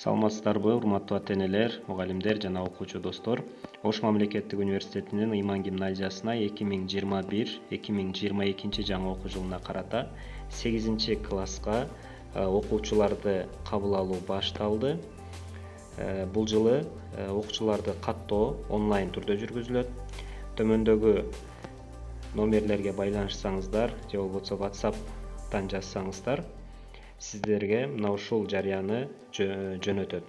Саламатсыздарбы, урматтуу ата-энелер, мугалимдер жана окуучу достор. Ош мамлекеттик университетинин Ыйман гимназиясына 2021-2022 жаңы окуу жылына карата 8-класска окуучуларды кабыл алуу башталды. Бул жылы окуучуларды каттоо онлайн түрдө жүргүзүлөт. Төмөндөгү номерлерге байланышсаңыздар же болбосо WhatsApp'тан жазсаңыздар, сиздерге мына ушул жарыяны жөнөтөт.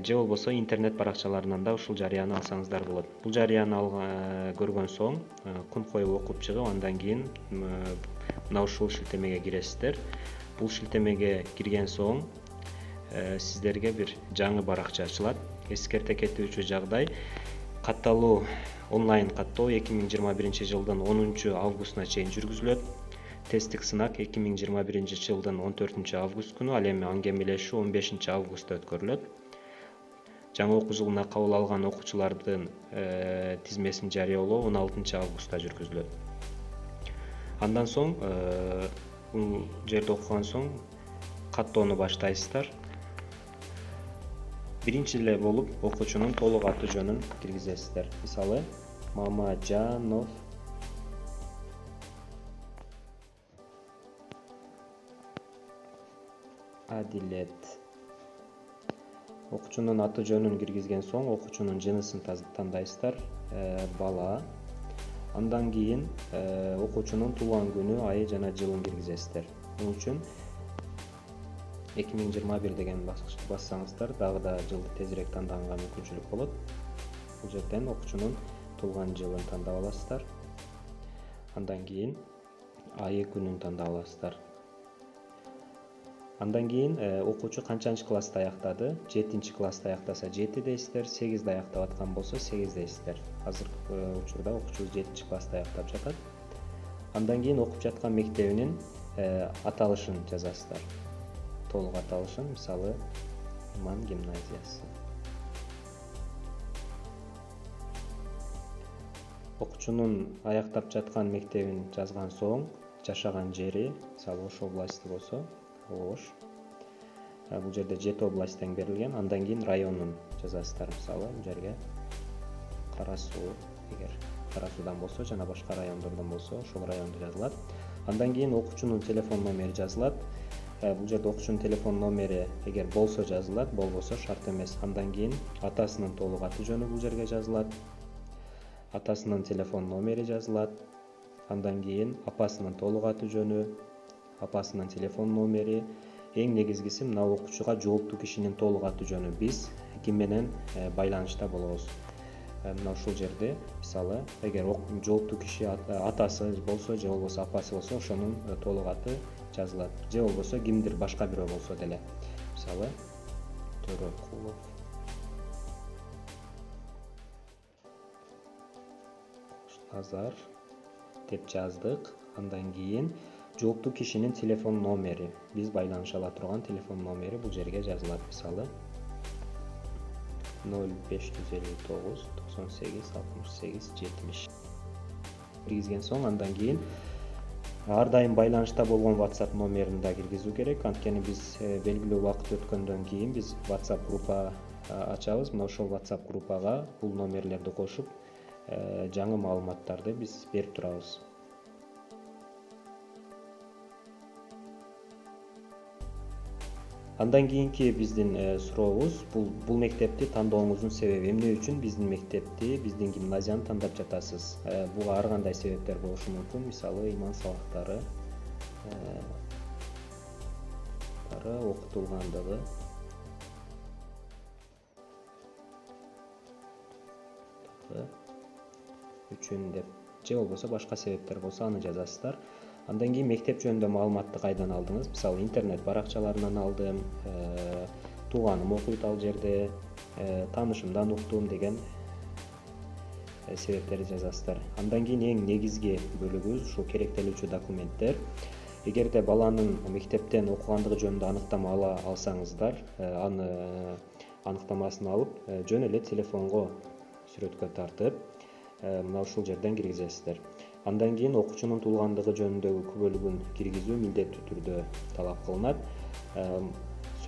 Же болбосо интернет баракчаларынан да ушул жарыяны алсаңыздар болот. Бул жарыяны көргөн соң кун коюп окуп чыгып, андан кийин мына ушул шилтемеге киресиздер. Бул шилтемеге кирген соң сиздерге бир жаңы баракча ачылат. Эскерте кетүүчү жагдай, катталуу онлайн каттоо 2021 жылдын 10 августуна чейин жүргүзүлөт. Тесттик сынак 2021 жылдын 14 август күнү, ал эми аңгемелешүү 15 августта өткөрүлөт. Жаңы окуу жылына кабыл алган окуучулардын тизмесин жарыялоо 16 августта жүргүзүлөт. Андан соң бул жерде окуган соң каттоону баштайсыздар. Биринчи эле болуп окуучунун толук аты жөнүн киргизесиздер. Мисалы, Мамажанов Адилет. Окуучунун аты жөнүн киргизген соң окуучунун жынысын тандайсыздар, бала. Андан кийин окуучунун туулган күнү, айы жана жылын киргизесиздер. Бул үчүн 2021 деген бассаңыздар, дагы да жылды тезирээк тандаганга мүмкүнчүлүк болот. Бул жерден окуучунун туулган жылын тандап аласыздар. Андан кийин айы күнүн тандап аласыздар. Андан кийин окуучу канчанчы класста аяктады? 7-класста аяктаса 7 дейсиздер, 8де аяктап аткан болсо 8 дейсиздер. Азыркы учурда окуучубуз 7-класста аяктап жатат. Андан кийин окуп жаткан мектебинин аталышын жазасыздар. Толук аталышын, мисалы, Ыйман гимназиясы. Окуучунун аяктап жаткан мектебин жазган соң, жашаган жери, мисалы Ош областы болсо, Ош. Бул жерде 7 областтан берилген. Андан кийин районун жазасыздар, мисалы, бул жерге Кара Суу, эгер Кара Суудан болсо жана башка райондордон болсо, ошол районду жазылат. Андан кийин окуучунун телефон номери жазылат. Бул жерде окуучунун телефон номери эгер болсо жазылат, болбосо шарт эмес. Андан кийин атасынын толук аты жөнү бул жерге жазылат. Атасынын телефон номери жазылат. Андан кийин апасынын толук аты жөнү, апасынын телефон номери, эң негизгиси мына окуучуга жооптуу кишинин толук аты жөнү. Биз ким менен байланышта болобуз. Мына ушул жерде, мисалы, эгер жооптуу киши атасы болсо же болбосо апасы болсо, ошонун толук аты жазылат. Же болбосо кимдир башка бирөө болсо деле. Мисалы, Төрөкулов Назар деп жаздык. Андан кийин жооптуу кишинин телефон номери, биз байланыша ала турган телефон номери бул жерге жазылат. Мисалы, 0559 98 68 70 киргизген соң, андан кийин ар дайым байланышта болгон WhatsApp номерин да киргизүү керек. Анткени биз белгилүү убакыт өткөндөн кийин биз WhatsApp группа ачабыз. Мына ошол WhatsApp группага бул номерлерди кошуп, жаңы маалыматтарды биз берип турабыз. Андан кийинки биздин сурообуз, бул мектепти тандооңуздун себеби эмне үчүн биздин мектепти, биздин гимназияны тандап жатасыз? Буга ар кандай себептер болушу мүмкүн. Мисалы, ыйман сабактары окутулгандыгы, үчүн деп, же болбосо башка себептер болсо аны жазасыздар. Андан кийин мектеп жөнүндө маалыматты кайдан алдыңыз? Мисалы, интернет баракчаларынан алдым, тууганым окуйт ал жерде, таанышымдан уктум деген себептерди жазасыздар. Андан кийин эң негизги бөлүгү ушул керектелүүчү документтер. Эгерде баланын мектептен окугандыгы жөнүндө аныктама ала алсаңыздар, аны аныктамасын алып, жөн эле телефонго сүрөткө тартып, мына ушул жерден киргизесиздер. Андан кийин окуучунун туулгандыгы жөнүндөгү күбөлүгүн киргизүү милдеттүү түрдө талап кылынат.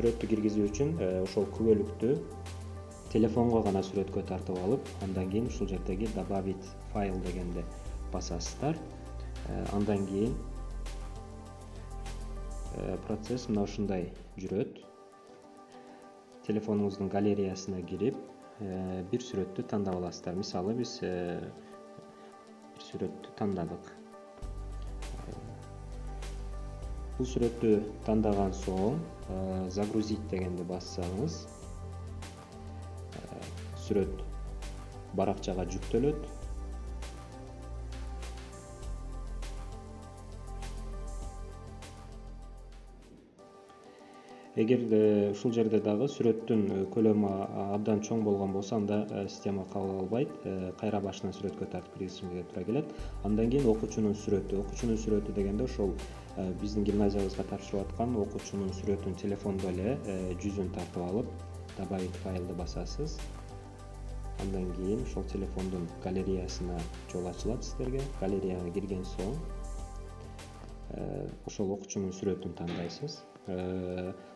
сүрөттү киргизүү үчүн ошол күбөлүктү телефонго гана сүрөткө тартып алып, андан кийин ушул жердеги добавить файл дегенди басасыздар. Андан кийин процесс мына ушундай жүрөт. Телефонуңуздун галереясына кирип, бир сүрөттү тандап аласыздар. Мисалы биз бир сүрөттү тандадык. Бул сүрөттү тандаган соң загрузить дегенди бассаңыз, сүрөт баракчага жүктөлөт. Эгер ушул жерде дагы сүрөттүн көлөмү абдан чоң болгон болсо, анда система кабыл албайт, кайра башынан сүрөткө тартып киргизишибизге туура келет. Андан кийин окуучунун сүрөтү дегенде ошол биздин гимназиябызга тапшырып аткан окуучунун сүрөтүн телефондо эле жүзүн тартып алып, добавить файлды басасыз. Андан кийин ошол телефондун галереясына жол ачылат сиздерге. Галереяга кирген соң ошол окуучунун сүрөтүн тандайсыз.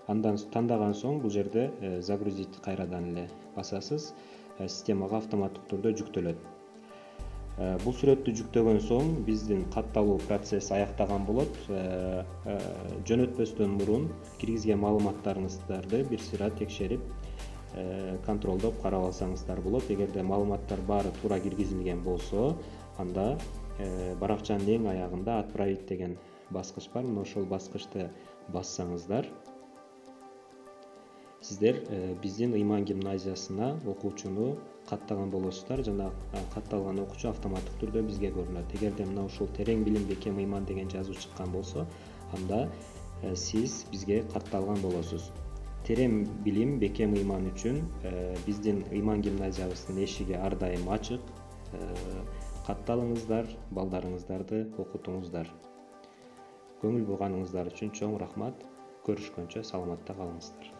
Андан тандаган соң бул жерде загрузить кайрадан эле басасыз. Системага автоматтык түрдө жүктөлөт. Бул сүрөттү жүктөгөн соң биздин катталуу процесси аяктаган болот. Жөнөтпөстөн мурун киргизген маалыматтарыңыздарды бир сыйра текшерип, контролдоп карап алсаңыздар болот. Эгерде маалыматтар баары туура киргизилген болсо, анда баракчанын эң аягында отправить деген баскыч бар. Мына ошол баскычты бассаңыздар, сиздер биздин Ыйман гимназиясына окуучуну каттаган болосуздар. Жана катталган окуучу автоматтык түрдө бизге көрүнөт. Эгерде мына ушул терең билим Бекем Ыйман деген жазуу чыккан болсо, анда сиз бизге катталган болосуз. Терең билим Бекем Ыйман үчүн биздин Ыйман гимназиябыздын эшиги ар дайым ачык. Катталыңыздар, балдарыңыздарды окутуңуздар. Көңүл бурганыңыздар үчүн чоң рахмат. Көрүшкөнчө саламатта калыңыздар.